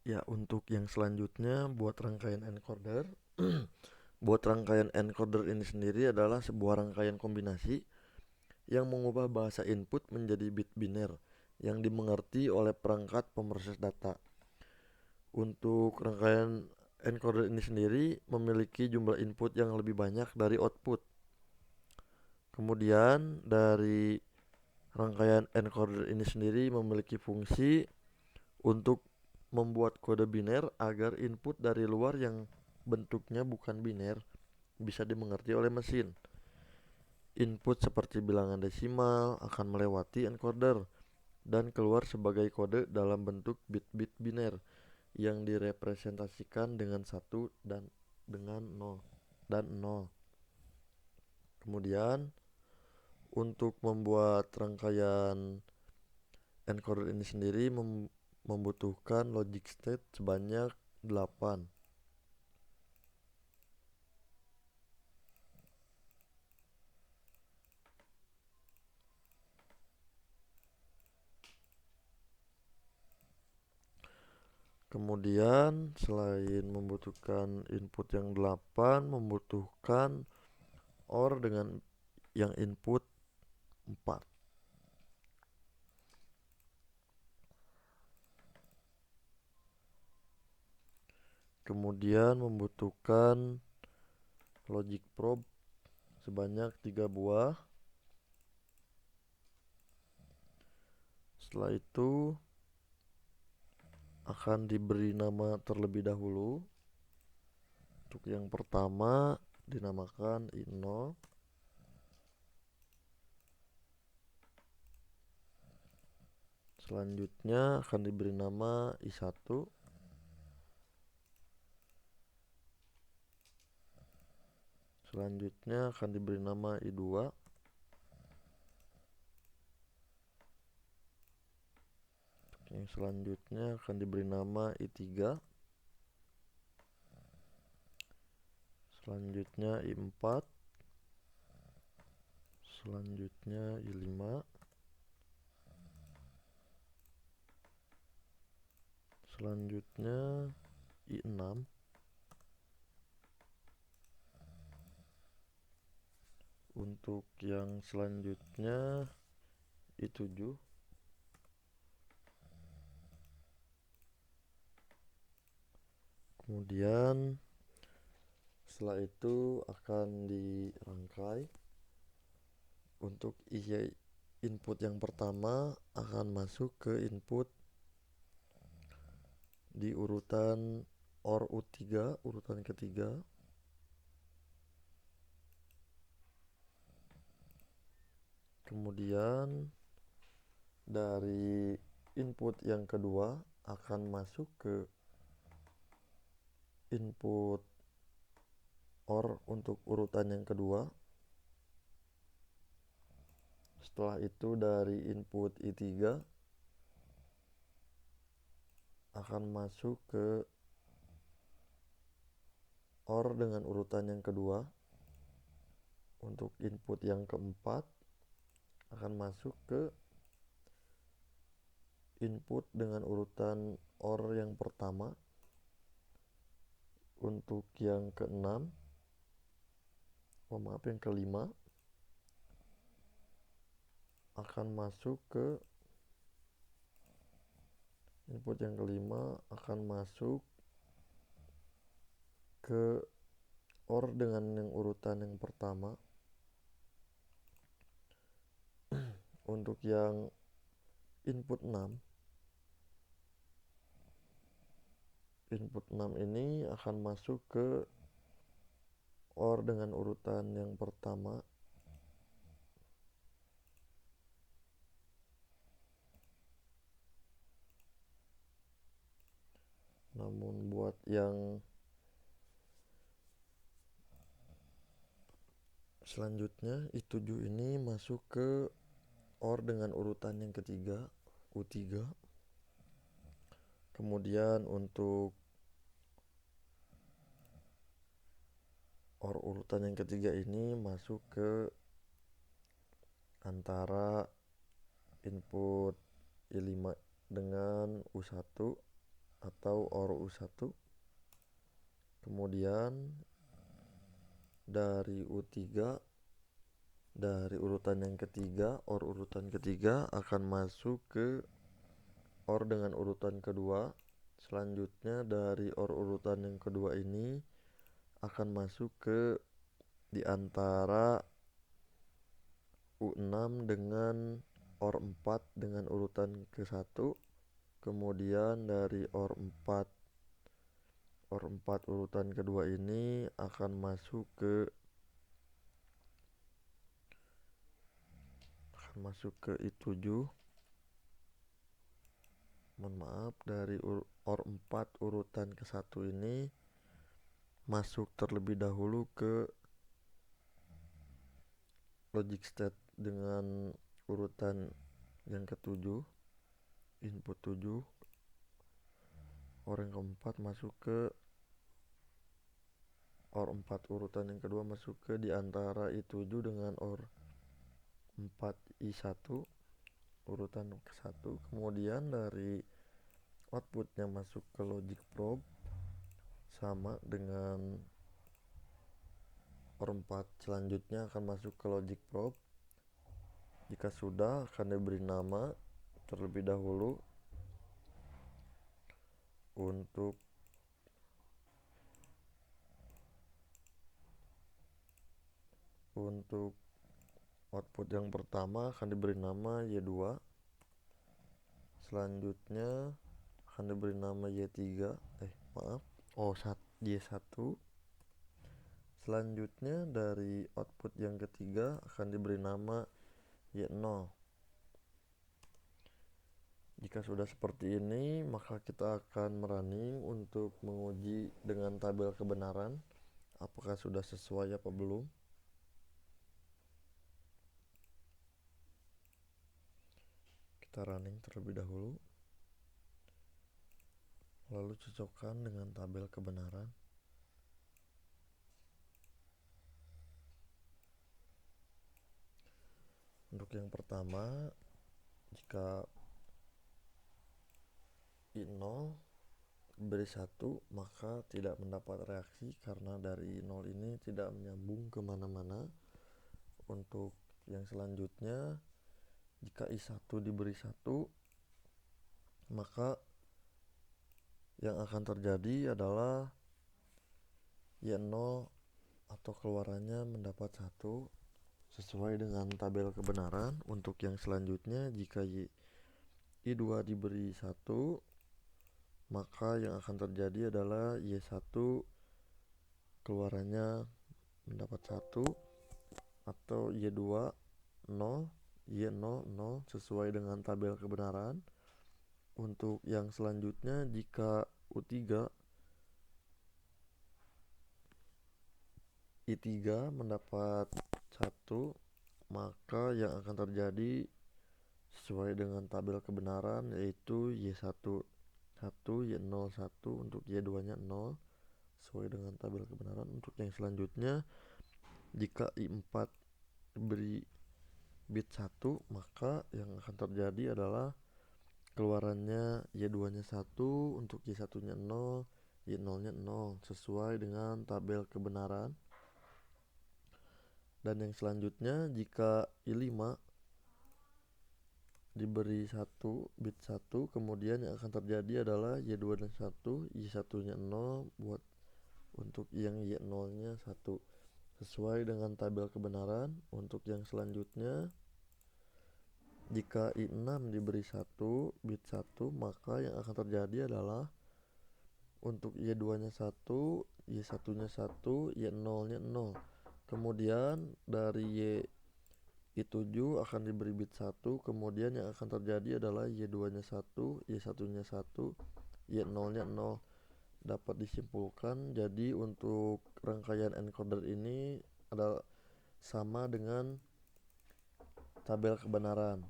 Ya, untuk yang selanjutnya buat rangkaian encoder. Buat rangkaian encoder ini sendiri adalah sebuah rangkaian kombinasi yang mengubah bahasa input menjadi bit biner yang dimengerti oleh perangkat pemroses data. Untuk rangkaian encoder ini sendiri memiliki jumlah input yang lebih banyak dari output. Kemudian dari rangkaian encoder ini sendiri memiliki fungsi untuk membuat kode biner agar input dari luar yang bentuknya bukan biner bisa dimengerti oleh mesin. Input seperti bilangan desimal akan melewati encoder dan keluar sebagai kode dalam bentuk bit-bit biner yang direpresentasikan dengan 1 dan dengan 0 dan 0. Kemudian untuk membuat rangkaian encoder ini sendiri membutuhkan logic state sebanyak 8. Kemudian selain membutuhkan input yang 8, membutuhkan OR dengan yang input 4. Kemudian membutuhkan logic probe sebanyak 3 buah. Setelah itu akan diberi nama terlebih dahulu. Untuk yang pertama dinamakan I0. Selanjutnya akan diberi nama I1. Selanjutnya akan diberi nama I2. Yang selanjutnya akan diberi nama I3. Selanjutnya I4. Selanjutnya I5. Selanjutnya I6. Untuk yang selanjutnya I7. Kemudian setelah itu akan dirangkai. Untuk input yang pertama akan masuk ke input di urutan OR U3, urutan ketiga. Kemudian dari input yang kedua akan masuk ke input OR untuk urutan yang kedua. Setelah itu dari input I3 akan masuk ke OR dengan urutan yang kedua. Untuk input yang keempat akan masuk ke input dengan urutan OR yang pertama. Untuk yang keenam, yang kelima akan masuk ke input yang kelima akan masuk ke OR dengan yang urutan yang pertama. Untuk yang input 6 ini akan masuk ke OR dengan urutan yang pertama. Namun buat yang selanjutnya I7 ini masuk ke OR dengan urutan yang ketiga, U3. Kemudian untuk OR urutan yang ketiga ini masuk ke antara input I5 dengan U1. atau OR U1. Kemudian dari U3, dari urutan yang ketiga, OR urutan ketiga akan masuk ke OR dengan urutan kedua. Selanjutnya dari OR urutan yang kedua ini akan masuk ke di antara U6 dengan OR 4 dengan urutan ke-1. Kemudian dari OR 4 urutan kedua ini akan masuk ke I7. Mohon maaf, dari OR 4 urutan ke-1 ini masuk terlebih dahulu ke logic state dengan urutan yang ke-7, input 7. OR yang keempat masuk ke OR 4 urutan yang kedua masuk ke di antara I7 dengan OR 4 I1 urutan ke-1. Kemudian dari outputnya masuk ke logic probe sama dengan OR 4 selanjutnya akan masuk ke logic probe. Jika sudah akan diberi nama terlebih dahulu untuk output yang pertama akan diberi nama Y2, selanjutnya akan diberi nama Y3, Y1. Selanjutnya dari output yang ketiga akan diberi nama Y0. Jika sudah seperti ini, maka kita akan merunning untuk menguji dengan tabel kebenaran apakah sudah sesuai apa belum. Kita running terlebih dahulu, lalu cocokkan dengan tabel kebenaran. Untuk yang pertama, jika I0 beri 1 maka tidak mendapat reaksi karena dari 0 ini tidak menyambung kemana-mana. Untuk yang selanjutnya, jika I1 diberi 1 maka yang akan terjadi adalah Y0 atau keluarannya mendapat 1 sesuai dengan tabel kebenaran. Untuk yang selanjutnya, jika I2 diberi 1 maka yang akan terjadi adalah Y1 keluarannya mendapat 1 atau Y2 0, Y0 0 sesuai dengan tabel kebenaran. Untuk yang selanjutnya, jika U3 I3 mendapat 1 maka yang akan terjadi sesuai dengan tabel kebenaran yaitu Y1 1, Y0 1, untuk Y2 nya 0 sesuai dengan tabel kebenaran. Untuk yang selanjutnya, jika I4 diberi bit 1 maka yang akan terjadi adalah keluarannya Y2 nya 1, untuk Y1 nya 0, Y0 nya 0 sesuai dengan tabel kebenaran. Dan yang selanjutnya, jika I5 diberi 1 bit 1, kemudian yang akan terjadi adalah Y2 nya 1, Y1 nya 0 buat untuk yang Y0 nya 1 sesuai dengan tabel kebenaran. Untuk yang selanjutnya, jika I6 diberi 1 bit 1 maka yang akan terjadi adalah untuk Y2 nya 1, Y1 nya 1, Y0 nya 0. Kemudian dari I7 akan diberi bit 1, kemudian yang akan terjadi adalah Y2 nya 1, Y1 nya 1, Y0 nya 0. Dapat disimpulkan jadi untuk rangkaian encoder ini adalah sama dengan tabel kebenaran.